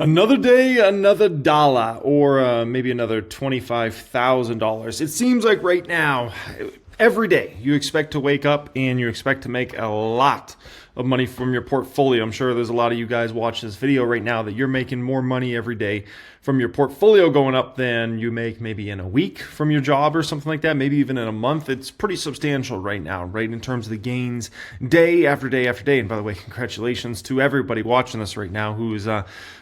Another day, another dollar, or maybe another $25,000. It seems like right now, every day, you expect to wake up and you expect to make a lot of money from your portfolio. I'm sure there's a lot of you guys watching this video right now that you're making more money every day from your portfolio going up than you make maybe in a week from your job or something like that, maybe even in a month. It's pretty substantial right now, right, in terms of the gains day after day after day. And by the way, congratulations to everybody watching this right now who is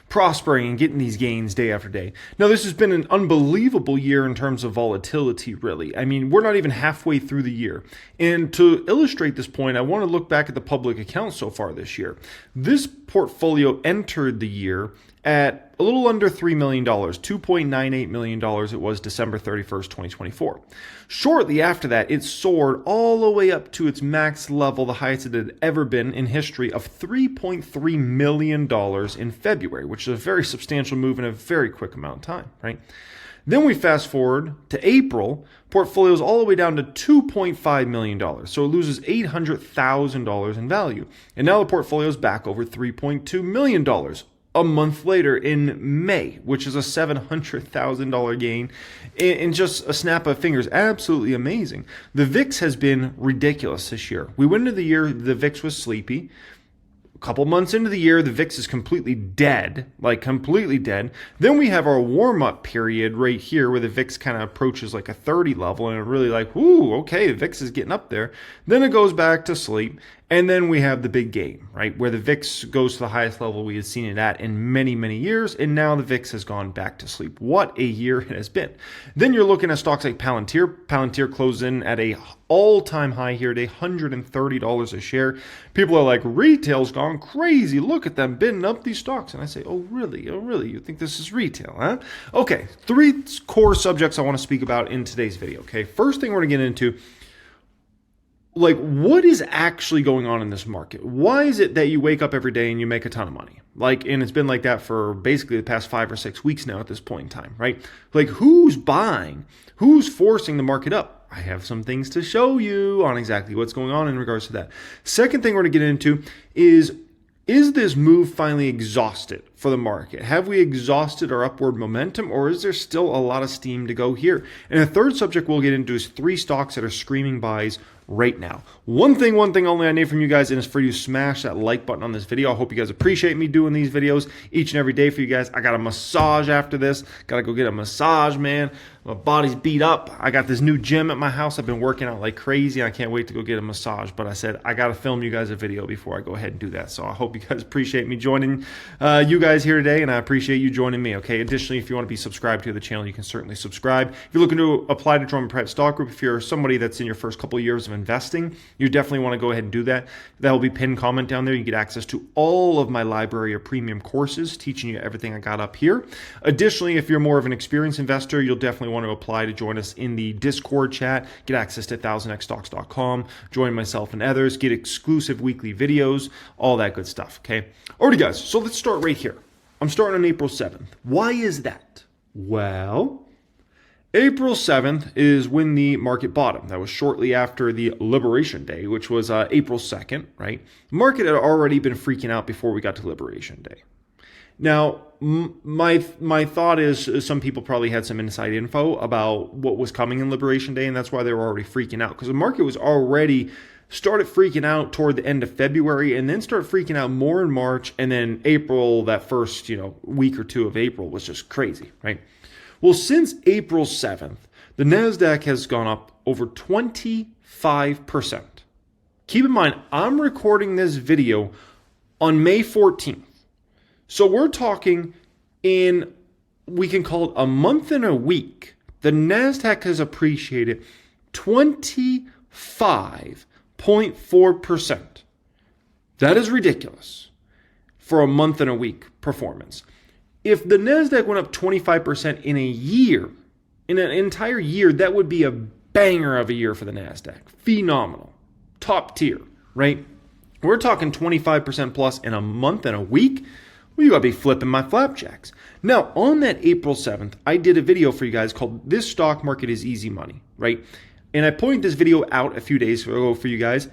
prospering and getting these gains day after day. Now, this has been an unbelievable year in terms of volatility, really. I mean, we're not even halfway through the year. And to illustrate this point, I want to look back at the public accounts so far this year. This portfolio entered the year at a little under $3 million, $2.98 million it was December 31st, 2024. Shortly after that, it soared all the way up to its max level, the highest it had ever been in history, of $3.3 million in February, which is a very substantial move in a very quick amount of time, right? Then we fast forward to April, portfolio's all the way down to $2.5 million. So it loses $800,000 in value. And now the portfolio's back over $3.2 million. A month later in May, which is a $700,000 gain in just a snap of fingers. Absolutely amazing. The VIX has been ridiculous this year. We went into the year, the VIX was sleepy. A couple months into the year, the VIX is completely dead, like completely dead. Then we have our warm-up period right here where the VIX kind of approaches like a 30 level and really like, whoo, okay, the VIX is getting up there. Then it goes back to sleep. And then we have the big game, right, where the VIX goes to the highest level we had seen it at in many, many years, and now the VIX has gone back to sleep. What a year it has been. Then you're looking at stocks like Palantir. Palantir closed in at a all-time high here at $130 a share. People are like, retail's gone crazy. Look at them bidding up these stocks. And I say, oh, really? Oh, really? You think this is retail, huh? Okay, three core subjects I want to speak about in today's video, okay? First thing we're going to get into, like, what is actually going on in this market? Why is it that you wake up every day and you make a ton of money? Like, and it's been like that for basically the past 5 or 6 weeks now at this point in time, right? Like, who's buying? Who's forcing the market up? I have some things to show you on exactly what's going on in regards to that. Second thing we're going to get into is this move finally exhausted for the market? Have we exhausted our upward momentum, or is there still a lot of steam to go here? And the third subject we'll get into is 3 stocks that are screaming buys right now. One thing only I need from you guys, and it's for you to smash that like button on this video. I hope you guys appreciate me doing these videos each and every day for you guys. I got a massage after this. Got to go get a massage, man. My body's beat up. I got this new gym at my house. I've been working out like crazy. I can't wait to go get a massage, but I said I got to film you guys a video before I go ahead and do that. So I hope you guys appreciate me joining you guys here today, and I appreciate you joining me, okay? Additionally, if you want to be subscribed to the channel, you can certainly subscribe. If you're looking to apply to join a private stock group, if you're somebody that's in your first couple of years of investing, you definitely want to go ahead and do that. That will be pinned comment down there. You get access to all of my library of premium courses teaching you everything I got up here. Additionally, if you're more of an experienced investor, you'll definitely want to apply to join us in the Discord chat, get access to 1000xstocks.com, join myself and others, get exclusive weekly videos, all that good stuff, okay? Alrighty, guys, so let's start right here. I'm starting on April 7th. Why is that? Well, April 7th is when the market bottomed. That was shortly after the Liberation Day, which was April 2nd, right? The market had already been freaking out before we got to Liberation Day. Now, my thought is some people probably had some inside info about what was coming in Liberation Day, and that's why they were already freaking out, because the market was already started freaking out toward the end of February and then started freaking out more in March, and then April, that first, week or two of April was just crazy, right? Well, since April 7th, the NASDAQ has gone up over 25%. Keep in mind, I'm recording this video on May 14th. So we're talking in, we can call it a month and a week, the NASDAQ has appreciated 25.4%. That is ridiculous for a month and a week performance. If the NASDAQ went up 25% in a year, in an entire year, that would be a banger of a year for the NASDAQ. Phenomenal. Top tier, right? We're talking 25% plus in a month and a week. Well, you gotta be flipping my flapjacks. Now, on that April 7th, I did a video for you guys called This Stock Market is Easy Money, right? And I pointed this video out a few days ago for you guys.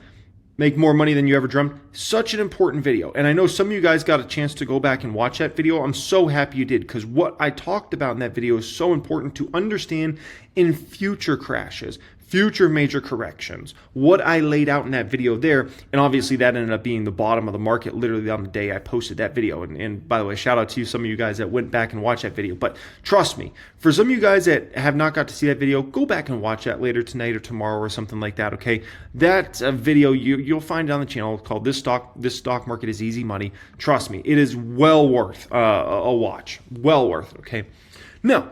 make more money than you ever dreamt. Such an important video. And I know some of you guys got a chance to go back and watch that video. I'm so happy you did, because what I talked about in that video is so important to understand in future crashes, future major corrections, what I laid out in that video there. And obviously that ended up being the bottom of the market literally on the day I posted that video. And by the way, shout out to you, some of you guys that went back and watched that video. But trust me, for some of you guys that have not got to see that video, go back and watch that later tonight or tomorrow or something like that, okay? That's a video you'll find on the channel called This Stock Market is Easy Money. Trust me, it is well worth a watch. Well worth, okay? Now,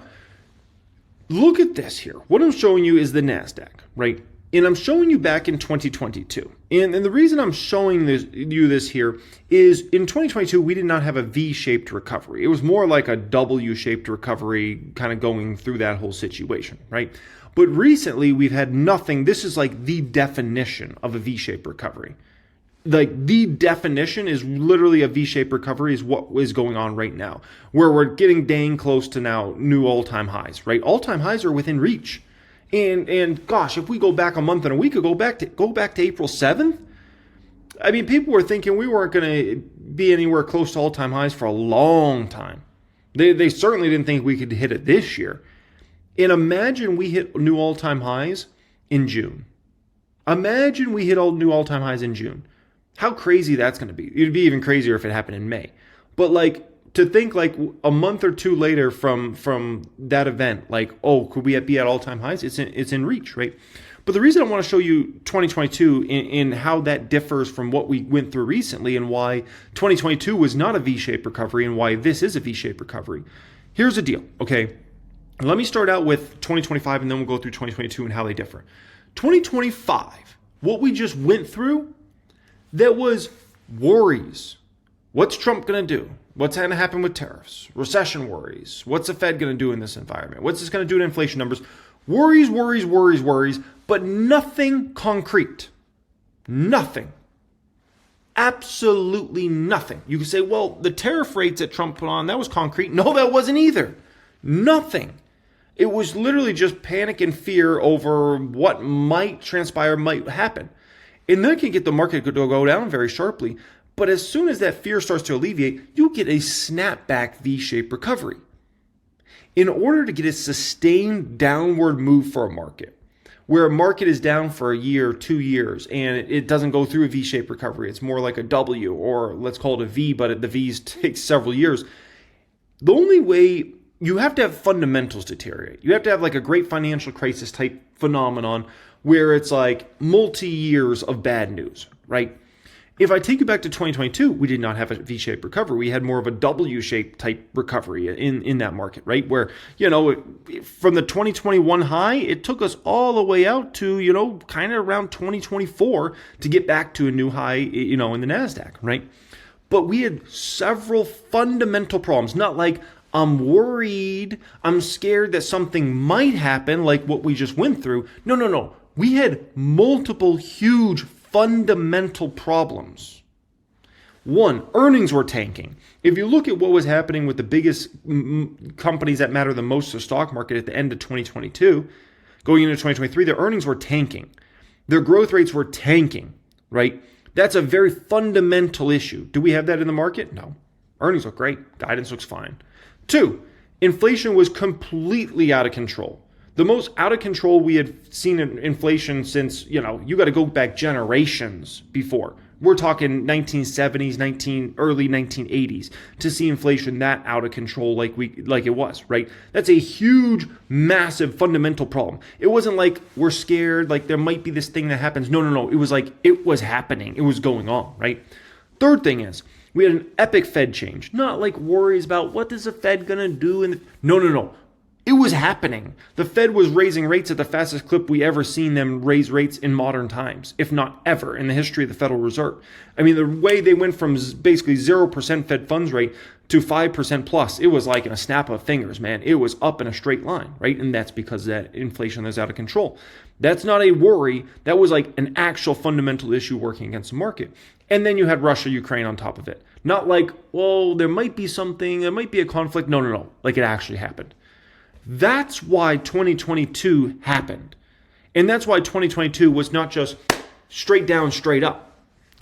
look at this here. What I'm showing you is the NASDAQ, right? And I'm showing you back in 2022. And the reason I'm showing you this here is in 2022, we did not have a V-shaped recovery. It was more like a W-shaped recovery kind of going through that whole situation, right? But recently, we've had nothing. This is like the definition of a V-shaped recovery. Like the definition is literally a V-shaped recovery is what is going on right now, where we're getting dang close to now new all-time highs, right? All-time highs are within reach. And gosh, if we go back a month and a week ago, go back to April 7th, I mean, people were thinking we weren't going to be anywhere close to all-time highs for a long time. They certainly didn't think we could hit it this year. And imagine we hit new all-time highs in June. Imagine we hit new all-time highs in June. How crazy that's going to be. It'd be even crazier if it happened in May. But like to think like a month or two later from that event, like, oh, could we be at all-time highs? It's in reach, right? But the reason I want to show you 2022 in how that differs from what we went through recently and why 2022 was not a V-shaped recovery and why this is a V-shaped recovery. Here's the deal, okay? Let me start out with 2025 and then we'll go through 2022 and how they differ. 2025, what we just went through, that was worries. What's Trump going to do? What's going to happen with tariffs? Recession worries. What's the Fed going to do in this environment? What's this going to do to inflation numbers? Worries, worries, worries, worries, but nothing concrete. Nothing. Absolutely nothing. You can say, well, the tariff rates that Trump put on, that was concrete. No, that wasn't either. Nothing. It was literally just panic and fear over what might transpire, might happen. And that can get the market to go down very sharply. But as soon as that fear starts to alleviate, you get a snapback V-shaped recovery. In order to get a sustained downward move for a market, where a market is down for a year, 2 years, and it doesn't go through a V-shaped recovery, it's more like a W, or let's call it a V, but the V's take several years. The only way, you have to have fundamentals deteriorate. You have to have like a great financial crisis type phenomenon where it's like multi-years of bad news, right? If I take you back to 2022, we did not have a V-shaped recovery. We had more of a W-shaped type recovery in that market, right? Where, from the 2021 high, it took us all the way out to, kind of around 2024 to get back to a new high, in the NASDAQ, right? But we had several fundamental problems, not like I'm worried, I'm scared that something might happen like what we just went through. No. We had multiple huge fundamental problems. One, earnings were tanking. If you look at what was happening with the biggest companies that matter the most to the stock market at the end of 2022, going into 2023, their earnings were tanking. Their growth rates were tanking, right? That's a very fundamental issue. Do we have that in the market? No. Earnings look great. Guidance looks fine. Two, inflation was completely out of control. The most out of control we had seen in inflation since, you got to go back generations before. We're talking 1970s, early 1980s to see inflation that out of control like it was, right? That's a huge, massive, fundamental problem. It wasn't like we're scared, like there might be this thing that happens. No. It was like it was happening. It was going on, right? Third thing is we had an epic Fed change. Not like worries about what is the Fed going to do. No. It was happening. The Fed was raising rates at the fastest clip we ever seen them raise rates in modern times, if not ever in the history of the Federal Reserve. I mean, the way they went from basically 0% Fed funds rate to 5% plus, it was like in a snap of fingers, man. It was up in a straight line, right? And that's because that inflation is out of control. That's not a worry. That was like an actual fundamental issue working against the market. And then you had Russia, Ukraine on top of it. Not like, well, there might be something, there might be a conflict. No. Like it actually happened. That's why 2022 happened. And that's why 2022 was not just straight down, straight up.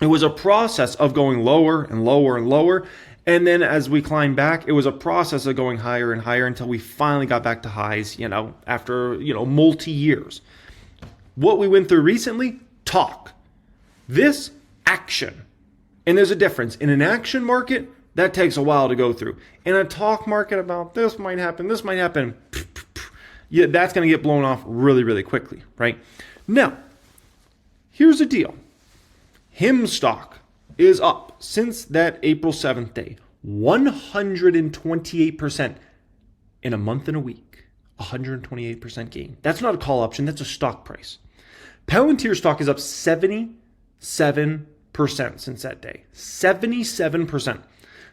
It was a process of going lower and lower and lower. And then as we climbed back, it was a process of going higher and higher until we finally got back to highs, after, multi years. What we went through recently, talk. This, action. And there's a difference. In an action market, that takes a while to go through. In a talk market about this might happen, yeah, that's going to get blown off really, really quickly, right? Now, here's the deal. HIM stock is up since that April 7th day, 128% in a month and a week, 128% gain. That's not a call option, that's a stock price. Palantir stock is up 77% since that day, 77%.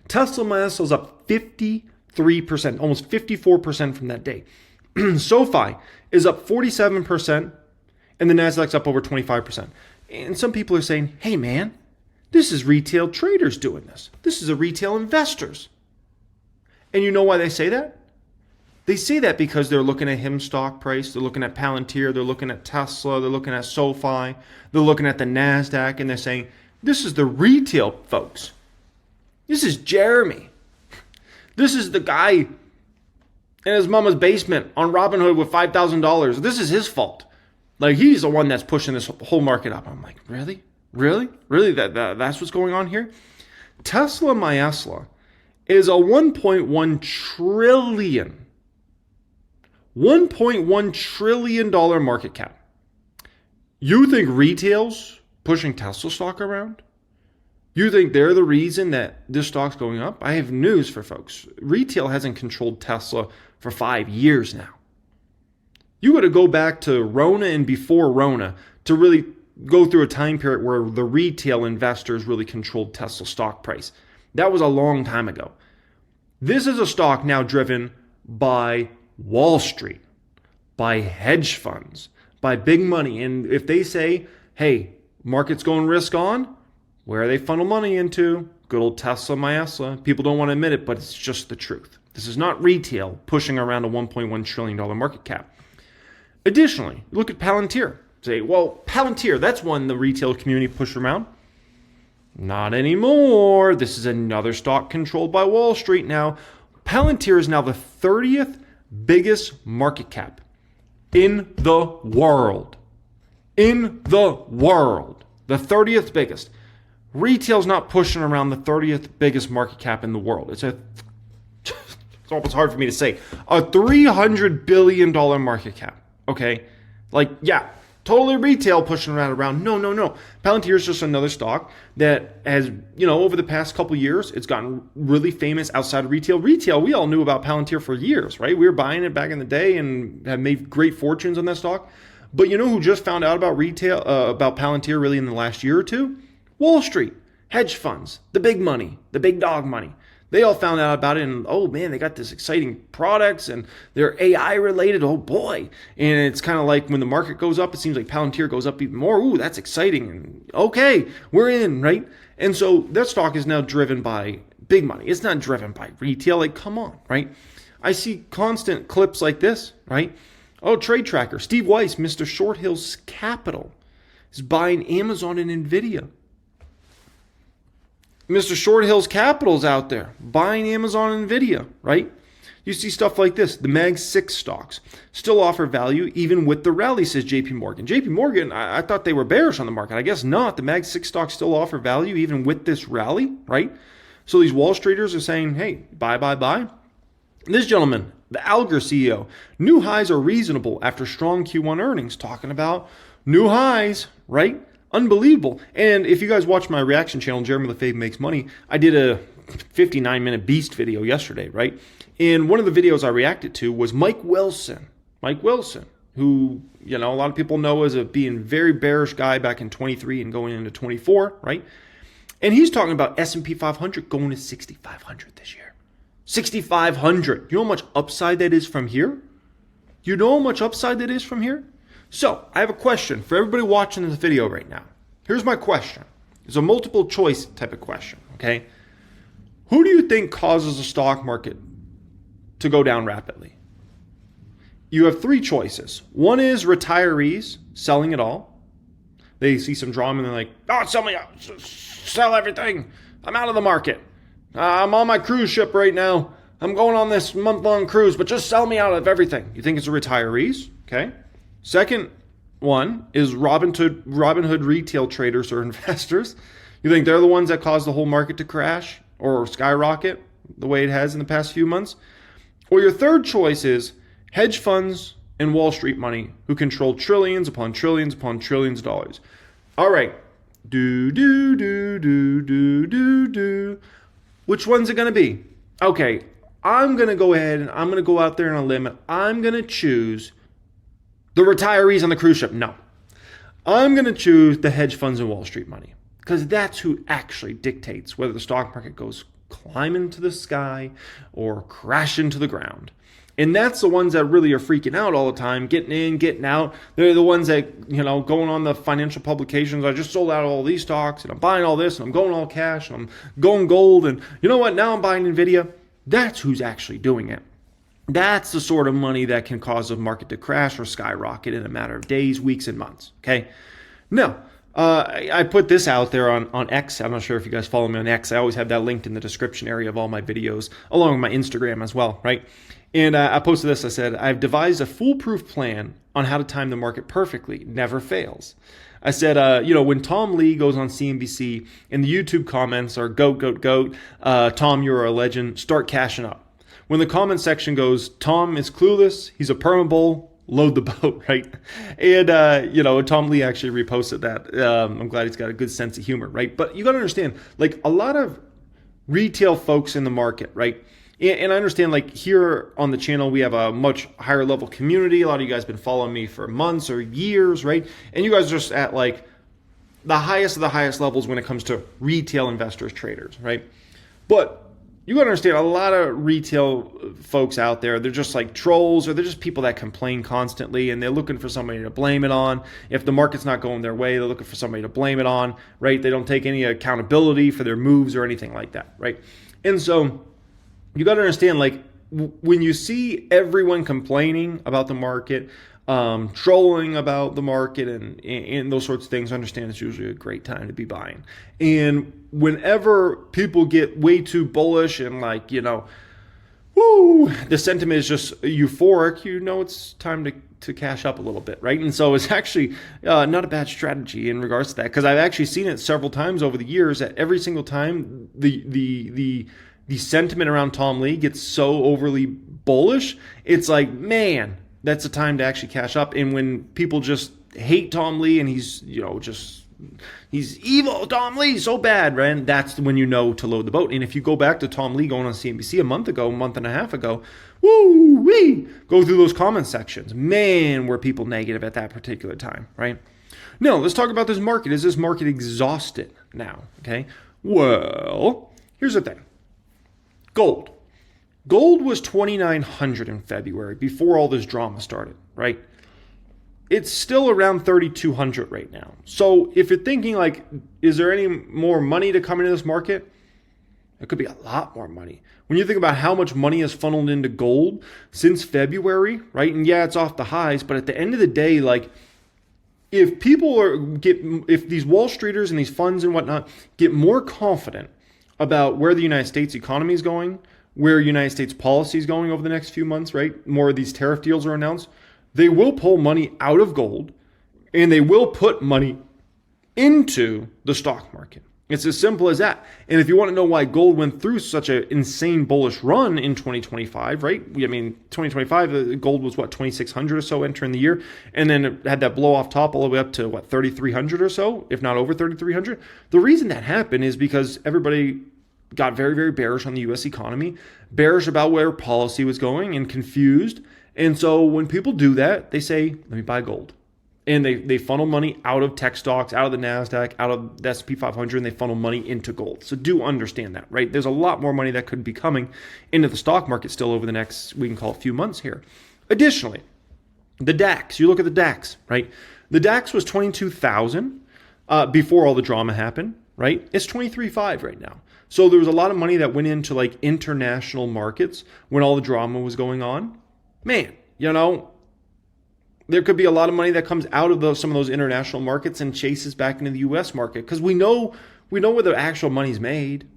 Tesla Model is up 53%, almost 54% from that day. SoFi is up 47%, and the Nasdaq's up over 25%. And some people are saying, hey man, this is retail traders doing this. This is a retail investors. And you know why they say that? They say that because they're looking at HIM stock price, they're looking at Palantir, they're looking at Tesla, they're looking at SoFi, they're looking at the Nasdaq, and they're saying, this is the retail folks. This is Jeremy. This is the guy in his mama's basement on Robinhood with $5,000. This is his fault. Like, he's the one that's pushing this whole market up. I'm like, really? Really? Really? That's what's going on here? Tesla Model is a $1.1 trillion market cap. You think retail's pushing Tesla stock around? You think they're the reason that this stock's going up? I have news for folks. Retail hasn't controlled Tesla for 5 years now. You got to go back to Rona and before Rona to really go through a time period where the retail investors really controlled Tesla stock price. That was a long time ago. This is a stock now driven by Wall Street, by hedge funds, by big money. And if they say, hey, market's going risk on, where they funnel money into? Good old Tesla Model. People don't want to admit it, but it's just the truth. This is not retail pushing around a $1.1 trillion market cap. Additionally, look at Palantir. Say, well, Palantir, that's one the retail community pushed around. Not anymore. This is another stock controlled by Wall Street now. Palantir is now the 30th biggest market cap in the world. In the world. The 30th biggest. Retail's not pushing around the 30th biggest market cap in the world. It's almost hard for me to say. A $300 billion market cap. Okay? Like, yeah, totally retail pushing around. No. Palantir is just another stock that has, over the past couple years, it's gotten really famous outside of retail. Retail, we all knew about Palantir for years, right? We were buying it back in the day and have made great fortunes on that stock. But you know who just found out about retail, about Palantir really in the last year or two? Wall Street, hedge funds, the big money, the big dog money. They all found out about it and, oh man, they got this exciting products and they're AI related, oh boy. And it's kind of like when the market goes up, it seems like Palantir goes up even more. Ooh, that's exciting. And okay, we're in, right? And so that stock is now driven by big money. It's not driven by retail. Like, come on, right? I see constant clips like this, right? Oh, trade tracker, Steve Weiss, Mr. Short Hills Capital, is buying Amazon and nvidia. Mr. Short Hills Capital's out there buying Amazon and nvidia, right? You see stuff like this. The Mag 6 stocks still offer value even with the rally, says JP Morgan. JP Morgan, I thought they were bearish on the market. I guess not. The Mag 6 stocks still offer value even with this rally, right? So these Wall Streeters are saying, hey, buy. This gentleman, the Alger CEO, new highs are reasonable after strong Q1 earnings, talking about new highs, right? Unbelievable. And if you guys watch my reaction channel, Jeremy Lefebvre Makes Money, I did a 59-minute beast video yesterday, right? And one of the videos I reacted to was Mike Wilson. Mike Wilson, who, a lot of people know as a being very bearish guy back in 23 and going into 24, right? And he's talking about S&P 500 going to 6,500 this year. 6,500. You know how much upside that is from here? You know how much upside that is from here? So, I have a question for everybody watching this video right now. Here's my question. It's a multiple choice type of question, okay? Who do you think causes the stock market to go down rapidly? You have three choices. One is retirees selling it all. They see some drama and they're like, oh, sell everything. I'm out of the market. I'm on my cruise ship right now. I'm going on this month-long cruise, but just sell me out of everything. You think it's the retirees? Okay. Second one is Robinhood retail traders or investors. You think they're the ones that caused the whole market to crash or skyrocket the way it has in the past few months? Or your third choice is hedge funds and Wall Street money who control trillions upon trillions upon trillions of dollars. All right. Which one's it going to be? Okay, I'm going to go ahead and I'm going to go out there on a limb. I'm going to choose the retirees on the cruise ship. No. I'm going to choose the hedge funds and Wall Street money because that's who actually dictates whether the stock market goes climbing to the sky or crashing to the ground. And that's the ones that really are freaking out all the time, getting in, getting out. They're the ones that, going on the financial publications. I just sold out all these stocks and I'm buying all this and I'm going all cash and I'm going gold. And you know what? Now I'm buying NVIDIA. That's who's actually doing it. That's the sort of money that can cause a market to crash or skyrocket in a matter of days, weeks, and months. Okay. Now, I put this out there on X. I'm not sure if you guys follow me on X. I always have that linked in the description area of all my videos, along with my Instagram as well, right? And I posted this. I said, I've devised a foolproof plan on how to time the market perfectly. Never fails. I said, when Tom Lee goes on CNBC and the YouTube comments are goat, Tom, you're a legend, start cashing up. When the comment section goes, Tom is clueless, he's a permabull, load the boat, right? And, Tom Lee actually reposted that. I'm glad he's got a good sense of humor, right? But you got to understand, like a lot of retail folks in the market, right? And I understand, like here on the channel, we have a much higher level community. A lot of you guys have been following me for months or years, right? And you guys are just at like the highest of the highest levels when it comes to retail investors, traders, right? But you got to understand, a lot of retail folks out there, they're just like trolls or they're just people that complain constantly and they're looking for somebody to blame it on. If the market's not going their way, they're looking for somebody to blame it on, right? They don't take any accountability for their moves or anything like that, right? And so you got to understand, like when you see everyone complaining about the market, trolling about the market and those sorts of things, understand it's usually a great time to be buying. And whenever people get way too bullish and like, the sentiment is just euphoric, it's time to cash up a little bit, right? And so it's actually not a bad strategy in regards to that, because I've actually seen it several times over the years that every single time the sentiment around Tom Lee gets so overly bullish, it's like, man, that's a time to actually cash up. And when people just hate Tom Lee and he's, he's evil, Tom Lee, so bad, right? And that's when to load the boat. And if you go back to Tom Lee going on CNBC a month and a half ago, go through those comment sections. Man, were people negative at that particular time, right? Now, let's talk about this market. Is this market exhausted now? Okay. Well, here's the thing. Gold. Gold was $2,900 in February before all this drama started, right? It's still around $3,200 right now. So if you're thinking like, is there any more money to come into this market? It could be a lot more money. When you think about how much money has funneled into gold since February, right? And yeah, it's off the highs, but at the end of the day, like if if these Wall Streeters and these funds and whatnot get more confident about where the United States economy is going, where United States policy is going over the next few months, right? More of these tariff deals are announced. They will pull money out of gold and they will put money into the stock market. It's as simple as that. And if you want to know why gold went through such an insane bullish run in 2025, right? 2025, gold was 2,600 or so entering the year. And then it had that blow off top all the way up to 3,300 or so, if not over 3,300. The reason that happened is because everybody got very, very bearish on the U.S. economy, bearish about where policy was going and confused. And so when people do that, they say, let me buy gold. And they funnel money out of tech stocks, out of the NASDAQ, out of the S&P 500, and they funnel money into gold. So do understand that, right? There's a lot more money that could be coming into the stock market still over the next, we can call it few months here. Additionally, the DAX, you look at the DAX, right? The DAX was 22,000 before all the drama happened, right? It's 23.5 right now. So there was a lot of money that went into like international markets when all the drama was going on. Man, there could be a lot of money that comes out of some of those international markets and chases back into the U.S. market, because we know where the actual money's made.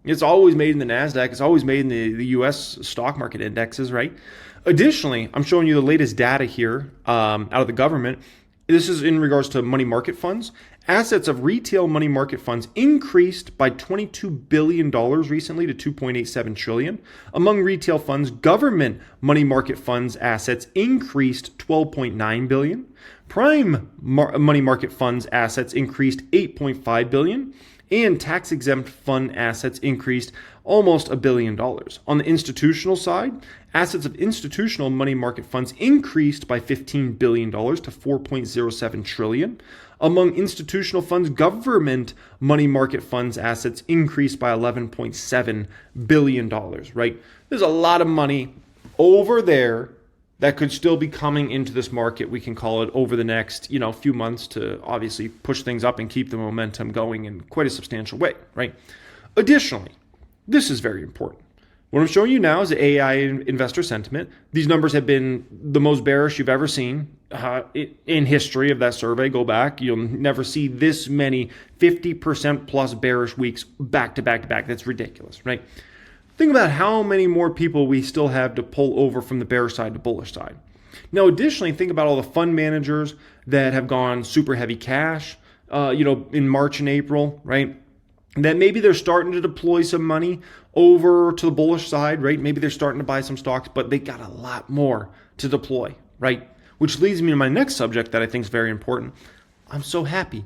It's always made in the NASDAQ. It's always made in the U.S. stock market indexes, right? Additionally, I'm showing you the latest data here out of the government. This is in regards to money market funds. Assets of retail money market funds increased by $22 billion recently to $2.87 trillion. Among retail funds, government money market funds assets increased $12.9 billion. Prime money market funds assets increased $8.5 billion. And tax-exempt fund assets increased almost $1 billion. On the institutional side, assets of institutional money market funds increased by $15 billion to $4.07 trillion. Among institutional funds, government money market funds assets increased by $11.7 billion, right? There's a lot of money over there that could still be coming into this market, we can call it, over the next, few months to obviously push things up and keep the momentum going in quite a substantial way, right? Additionally, this is very important. What I'm showing you now is the AI investor sentiment. These numbers have been the most bearish you've ever seen in history of that survey. Go back. You'll never see this many 50% plus bearish weeks back to back to back. That's ridiculous, right? Think about how many more people we still have to pull over from the bearish side to bullish side. Now, additionally, think about all the fund managers that have gone super heavy cash, in March and April, right? That maybe they're starting to deploy some money over to the bullish side, right? Maybe they're starting to buy some stocks, but they got a lot more to deploy, right? Which leads me to my next subject that I think is very important. I'm so happy.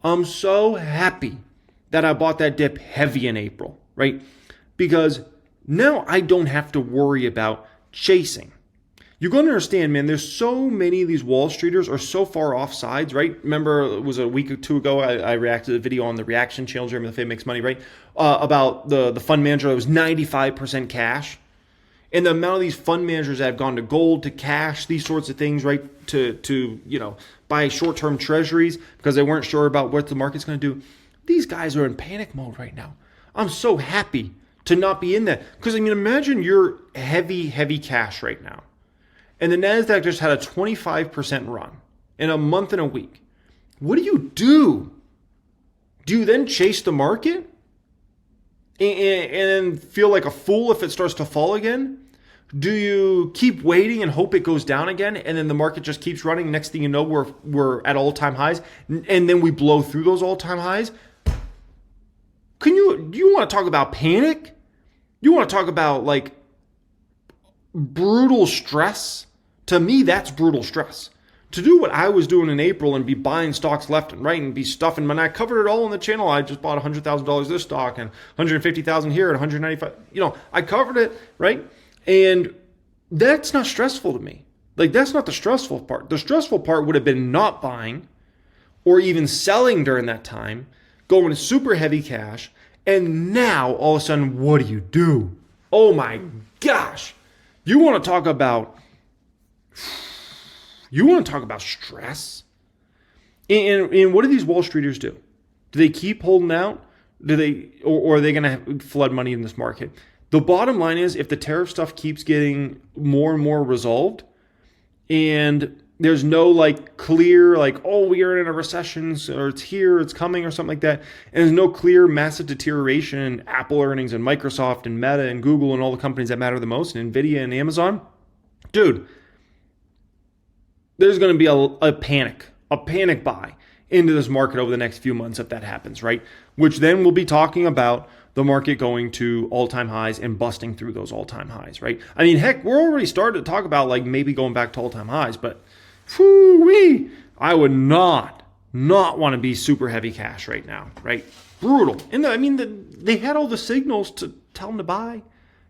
I'm so happy that I bought that dip heavy in April, right? Because now I don't have to worry about chasing. You're going to understand, man, there's so many of these Wall Streeters are so far off sides, right? Remember, it was a week or two ago, I reacted to a video on the reaction channel, Jeremy Lefebvre Makes Money, right? About the fund manager that was 95% cash. And the amount of these fund managers that have gone to gold, to cash, these sorts of things, right? To buy short-term treasuries because they weren't sure about what the market's going to do. These guys are in panic mode right now. I'm so happy to not be in that. Because, imagine you're heavy cash right now. And the NASDAQ just had a 25% run in a month and a week. What do you do? Do you then chase the market and feel like a fool if it starts to fall again? Do you keep waiting and hope it goes down again, and then the market just keeps running? Next thing you know, we're at all-time highs, and then we blow through those all-time highs? Do you want to talk about panic? You want to talk about brutal stress? To me, that's brutal stress. To do what I was doing in April and be buying stocks left and right and be stuffing money. I covered it all on the channel. I just bought $100,000 this stock and $150,000 here and $195. I covered it, right? And that's not stressful to me. That's not the stressful part. The stressful part would have been not buying or even selling during that time, going super heavy cash. And now, all of a sudden, what do? Oh my gosh. You want to talk about stress? And what do these Wall Streeters do? Do they keep holding out? Or are they going to flood money in this market? The bottom line is, if the tariff stuff keeps getting more and more resolved, and there's no clear, we are in a recession, or it's here, it's coming, or something like that, and there's no clear massive deterioration in Apple earnings and Microsoft and Meta and Google and all the companies that matter the most, and Nvidia and Amazon, dude, there's going to be a panic buy into this market over the next few months if that happens, right? Which then we'll be talking about the market going to all-time highs and busting through those all-time highs, right? Heck, we're already starting to talk about maybe going back to all-time highs, but I would not want to be super heavy cash right now, right? Brutal. And they had all the signals to tell them to buy.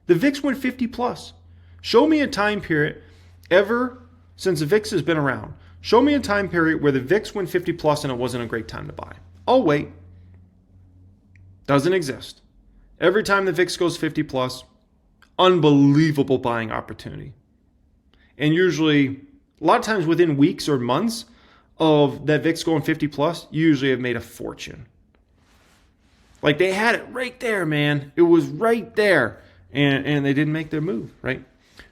The VIX went 50 plus. Show me a time period ever since the VIX has been around. Show me a time period where the VIX went 50 plus and it wasn't a great time to buy. I'll wait. Doesn't exist. Every time the VIX goes 50 plus, unbelievable buying opportunity. And usually, a lot of times within weeks or months of that VIX going 50 plus, you usually have made a fortune. They had it right there, man. It was right there. And they didn't make their move, right?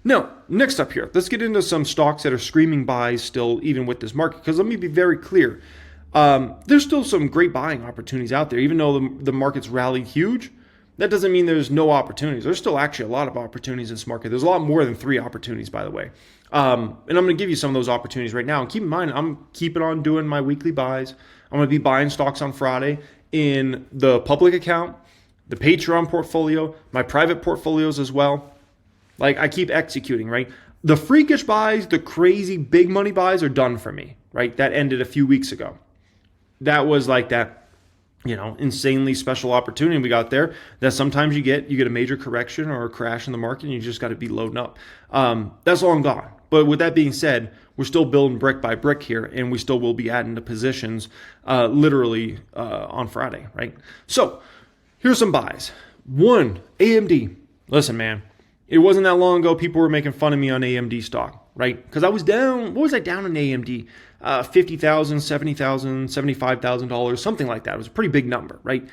Now, next up here, let's get into some stocks that are screaming buys still, even with this market, because let me be very clear. There's still some great buying opportunities out there, even though the market's rallied huge. That doesn't mean there's no opportunities. There's still actually a lot of opportunities in this market. There's a lot more than 3 opportunities, by the way. And I'm going to give you some of those opportunities right now. And keep in mind, I'm keeping on doing my weekly buys. I'm going to be buying stocks on Friday in the public account, the Patreon portfolio, my private portfolios as well. Like, I keep executing, right? The freakish buys, the crazy big money buys are done for me, right? That ended a few weeks ago. That was like that, insanely special opportunity we got there that sometimes you get a major correction or a crash in the market and you just got to be loading up. That's long gone. But with that being said, we're still building brick by brick here, and we still will be adding to positions literally on Friday, right? So here's some buys. 1, AMD. Listen, man. It wasn't that long ago people were making fun of me on AMD stock, right? Because I was down, what was I down in AMD? $50,000, $70,000, $75,000, something like that. It was a pretty big number, right?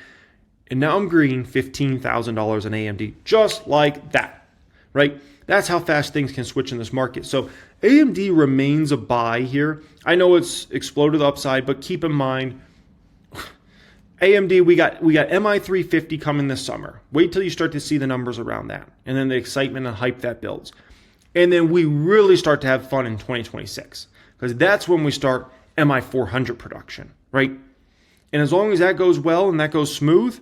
And now I'm green $15,000 in AMD, just like that, right? That's how fast things can switch in this market. So AMD remains a buy here. I know it's exploded upside, but keep in mind, AMD, we got MI350 coming this summer. Wait till you start to see the numbers around that, and then the excitement and hype that builds. And then we really start to have fun in 2026, because that's when we start MI400 production, right? And as long as that goes well and that goes smooth,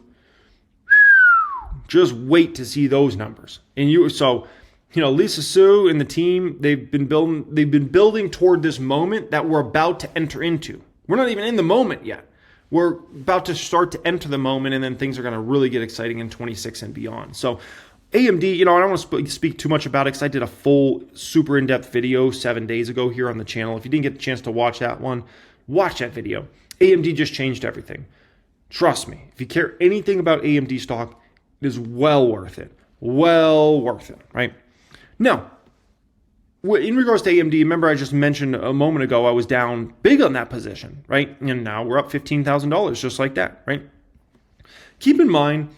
just wait to see those numbers. And Lisa Su and the team, they've been building toward this moment that we're about to enter into. We're not even in the moment yet. We're about to start to enter the moment, and then things are going to really get exciting in 26 and beyond. So AMD, I don't want to speak too much about it because I did a full super in-depth video 7 days ago here on the channel. If you didn't get a chance to watch that one, watch that video. AMD just changed everything. Trust me, if you care anything about AMD stock, it is well worth it. Well worth it, right? Now, in regards to AMD, remember I just mentioned a moment ago I was down big on that position, right? And now we're up $15,000 just like that, right? Keep in mind,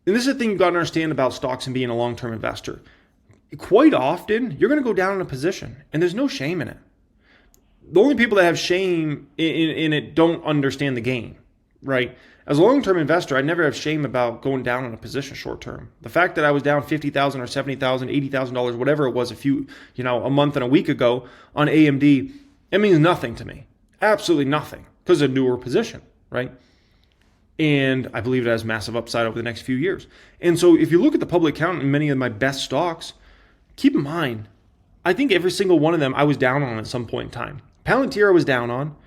and this is the thing you've got to understand about stocks and being a long-term investor. Quite often, you're going to go down in a position, and there's no shame in it. The only people that have shame in it don't understand the game, right? As a long-term investor, I never have shame about going down in a position short-term. The fact that I was down $50,000 or $70,000, $80,000, whatever it was a month and a week ago on AMD, it means nothing to me. Absolutely nothing, because it's a newer position, right? And I believe it has massive upside over the next few years. And so if you look at the public account and many of my best stocks, keep in mind, I think every single one of them I was down on at some point in time. Palantir I was down on.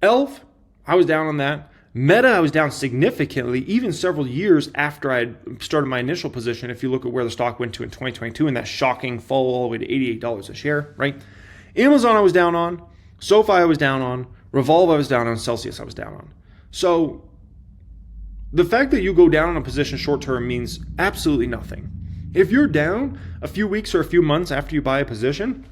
Elf, I was down on that. Meta, I was down significantly, even several years after I had started my initial position, if you look at where the stock went to in 2022 and that shocking fall all the way to $88 a share, right? Amazon I was down on. SoFi I was down on. Revolve I was down on. Celsius I was down on. So the fact that you go down in a position short-term means absolutely nothing. If you're down a few weeks or a few months after you buy a position,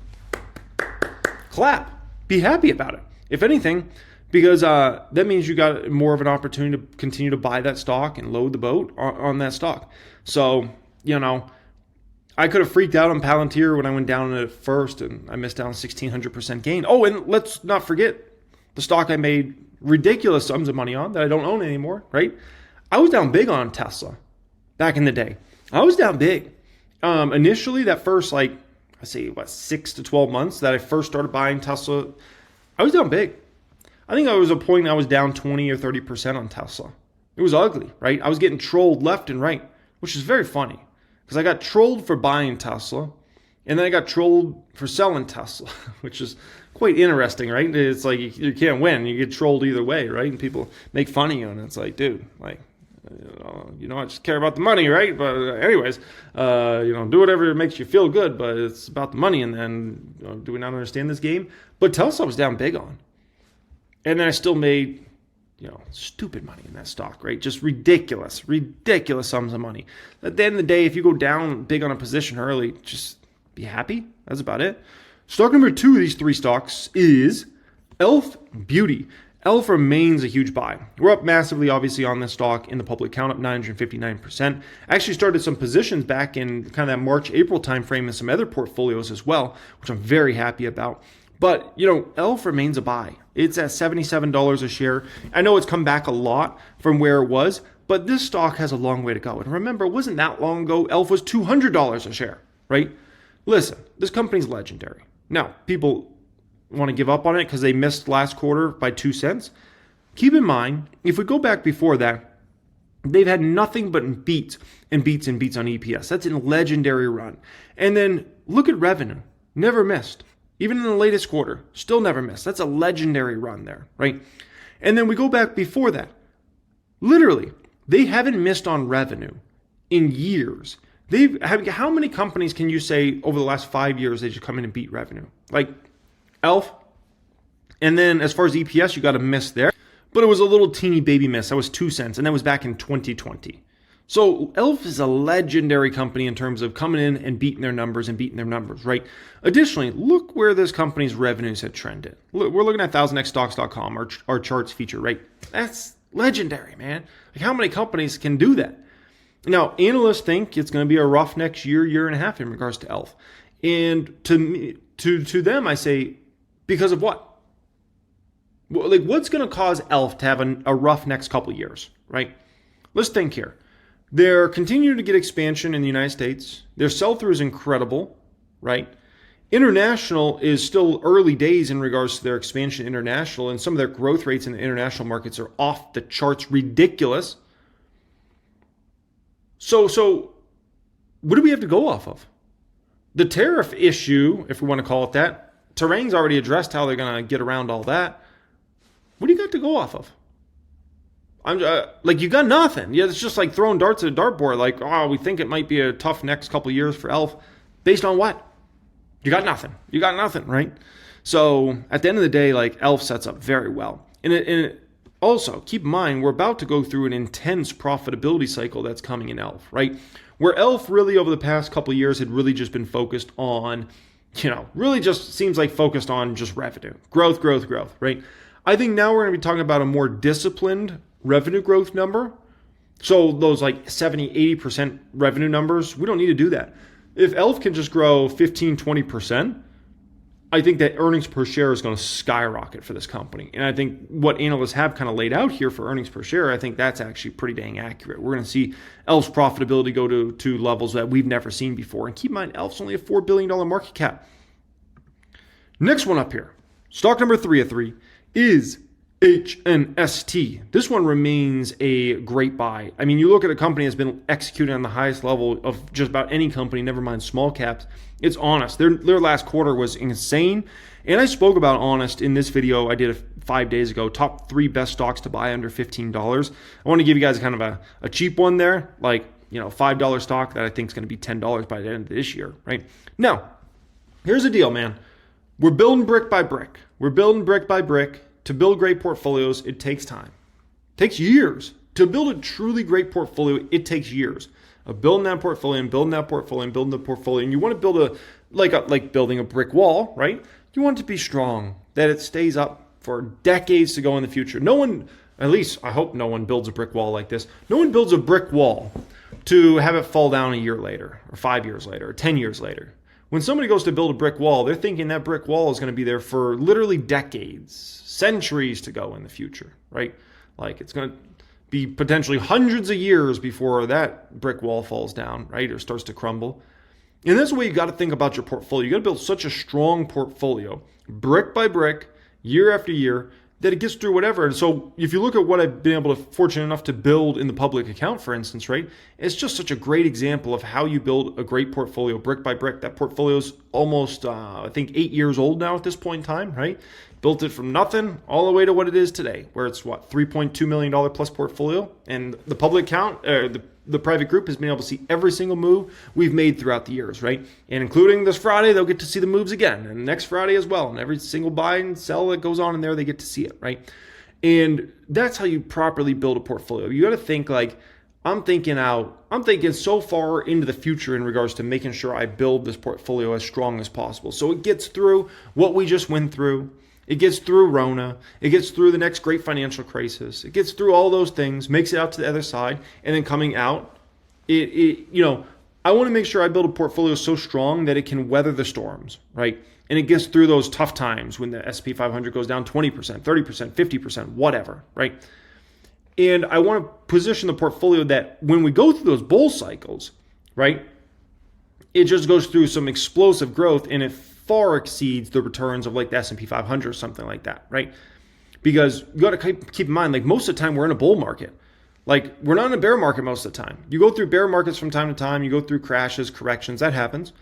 clap. Be happy about it. If anything, because that means you got more of an opportunity to continue to buy that stock and load the boat on that stock. So, I could have freaked out on Palantir when I went down at first and I missed out on 1,600% gain. Oh, and let's not forget the stock I made ridiculous sums of money on that I don't own anymore, right? I was down big on Tesla back in the day. I was down big. Initially, that first, 6 to 12 months that I first started buying Tesla, I was down big. I think I was a point I was down 20 or 30% on Tesla. It was ugly, right? I was getting trolled left and right, which is very funny because I got trolled for buying Tesla and then I got trolled for selling Tesla, which is quite interesting, right? It's like you can't win. You get trolled either way, right? And people make fun of you and it's like, dude, I just care about the money, right? But anyways, do whatever makes you feel good, but it's about the money. And then do we not understand this game? But Tesla was down big on. And then I still made, stupid money in that stock, right? Just ridiculous sums of money. At the end of the day, if you go down big on a position early, just be happy. That's about it. Stock number 2 of these 3 stocks is Elf Beauty. ELF remains a huge buy. We're up massively, obviously, on this stock in the public count, up 959%. I actually started some positions back in kind of that March, April timeframe in some other portfolios as well, which I'm very happy about. But, ELF remains a buy. It's at $77 a share. I know it's come back a lot from where it was, but this stock has a long way to go. And remember, it wasn't that long ago, ELF was $200 a share, right? Listen, this company's legendary. Now, people want to give up on it because they missed last quarter by 2 cents. Keep in mind, if we go back before that, they've had nothing but beats and beats and beats on EPS. That's a legendary run. And then look at revenue. Never missed. Even in the latest quarter, still never missed. That's a legendary run there, right? And then we go back before that. Literally, they haven't missed on revenue in years. How many companies can you say over the last 5 years they just come in and beat revenue? Like ELF. And then as far as EPS, you got a miss there. But it was a little teeny baby miss. That was 2 cents. And that was back in 2020. So ELF is a legendary company in terms of coming in and beating their numbers, right? Additionally, look where this company's revenues had trended. Look, we're looking at 1000xstocks.com, our charts feature, right? That's legendary, man. Like, how many companies can do that? Now, analysts think it's going to be a rough next year and a half in regards to ELF. And to them, I say, because of what? Like, what's going to cause ELF to have a rough next couple of years, right? Let's think here. They're continuing to get expansion in the United States. Their sell-through is incredible, right? International is still early days in regards to their expansion international, and some of their growth rates in the international markets are off the charts, ridiculous. So what do we have to go off of? The tariff issue, if we want to call it that, Terang's already addressed how they're going to get around all that. What do you got to go off of? You got nothing. Yeah, it's just like throwing darts at a dartboard. Like, oh, we think it might be a tough next couple of years for ELF. Based on what? You got nothing. You got nothing, right? So at the end of the day, like, ELF sets up very well. And also, keep in mind, we're about to go through an intense profitability cycle that's coming in ELF, right? Where ELF really over the past couple of years had really just been focused on, really just seems like focused on just revenue. Growth, right? I think now we're going to be talking about a more disciplined revenue growth number. So those like 70, 80% revenue numbers, we don't need to do that. If ELF can just grow 15, 20%, I think that earnings per share is going to skyrocket for this company. And I think what analysts have kind of laid out here for earnings per share, I think that's actually pretty dang accurate. We're going to see ELF's profitability go to levels that we've never seen before. And keep in mind, ELF's only a $4 billion market cap. Next one up here, stock number 3 of 3 is HNST. This one remains a great buy. I mean, you look at a company that's been executing on the highest level of just about any company, never mind small caps. It's Honest. Their last quarter was insane. And I spoke about Honest in this video I did 5 days ago, top 3 best stocks to buy under $15. I want to give you guys kind of a cheap one there, like, $5 stock that I think is going to be $10 by the end of this year, right? Now, here's the deal, man. We're building brick by brick. We're building brick by brick. To build great portfolios, it takes time. It takes years. To build a truly great portfolio, it takes years of building that portfolio and building that portfolio and building the portfolio. And you want to build like building a brick wall, right? You want it to be strong, that it stays up for decades to go in the future. No one, at least I hope no one builds a brick wall like this. No one builds a brick wall to have it fall down a year later or 5 years later or 10 years later. When somebody goes to build a brick wall, they're thinking that brick wall is going to be there for literally decades, centuries to go in the future, right? Like, it's going to be potentially hundreds of years before that brick wall falls down, right? Or starts to crumble. And that's the way you got to think about your portfolio. You got to build such a strong portfolio, brick by brick, year after year, that it gets through whatever. And so if you look at what I've been able to, fortunate enough to build in the public account, for instance, right? It's just such a great example of how you build a great portfolio brick by brick. That portfolio's almost, I think, 8 years old now at this point in time, right? Built it from nothing all the way to what it is today, where it's $3.2 million plus portfolio. And the public account, the private group has been able to see every single move we've made throughout the years, right? And including this Friday, they'll get to see the moves again, and next Friday as well. And every single buy and sell that goes on in there, they get to see it, right? And that's how you properly build a portfolio. You got to think like, I'm thinking so far into the future in regards to making sure I build this portfolio as strong as possible. So it gets through what we just went through. It gets through Rona. It gets through the next great financial crisis. It gets through all those things, makes it out to the other side, and then coming out, I want to make sure I build a portfolio so strong that it can weather the storms, right? And it gets through those tough times when the S&P 500 goes down 20%, 30%, 50%, whatever, right? And I want to position the portfolio that when we go through those bull cycles, right, it just goes through some explosive growth and it far exceeds the returns of like the S&P 500 or something like that, right? Because you got to keep in mind, like most of the time we're in a bull market. Like we're not in a bear market most of the time. You go through bear markets from time to time. You go through crashes, corrections, that happens.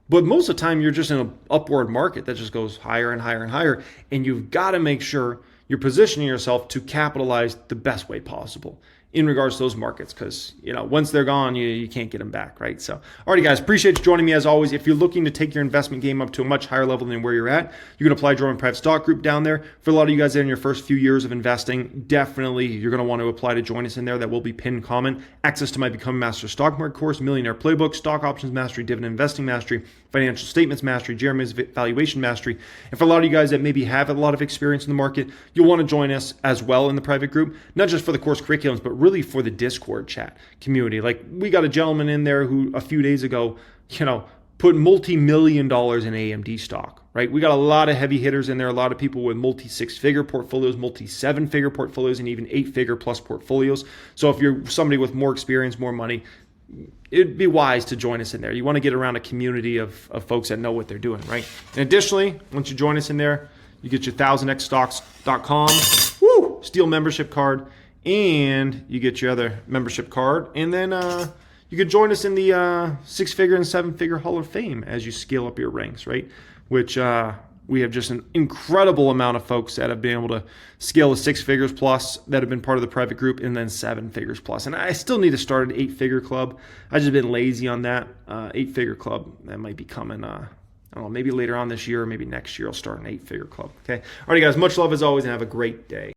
But most of the time you're just in an upward market that just goes higher and higher and higher. And you've got to make sure you're positioning yourself to capitalize the best way possible in regards to those markets, because once they're gone, you can't get them back, right? So, alrighty guys, appreciate you joining me as always. If you're looking to take your investment game up to a much higher level than where you're at, you can apply to join a private stock group down there. For a lot of you guys that are in your first few years of investing, definitely you're going to want to apply to join us in there. That will be pinned comment. Access to my Become a Master Stock Market course, Millionaire Playbook, Stock Options Mastery, Dividend Investing Mastery, Financial Statements Mastery, Jeremy's Valuation Mastery. And for a lot of you guys that maybe have a lot of experience in the market, you'll want to join us as well in the private group, not just for the course curriculums, but really for the Discord chat community. Like we got a gentleman in there who a few days ago, put multi-million dollars in AMD stock, right? We got a lot of heavy hitters in there, a lot of people with multi-6-figure portfolios, multi-7-figure portfolios, and even 8-figure plus portfolios. So if you're somebody with more experience, more money, it'd be wise to join us in there. You want to get around a community of folks that know what they're doing, right? And additionally, once you join us in there, you get your 1000xstocks.com Steel membership card, and you get your other membership card, and then you could join us in the 6-figure and 7-figure Hall of Fame as you scale up your ranks, right? Which we have just an incredible amount of folks that have been able to scale to 6 figures plus that have been part of the private group, and then 7 figures plus. And I still need to start an 8-figure club. I've just been lazy on that 8-figure club. That might be coming, I don't know, maybe later on this year or maybe next year I'll start an 8-figure club. Okay. All right, guys, much love as always, and have a great day.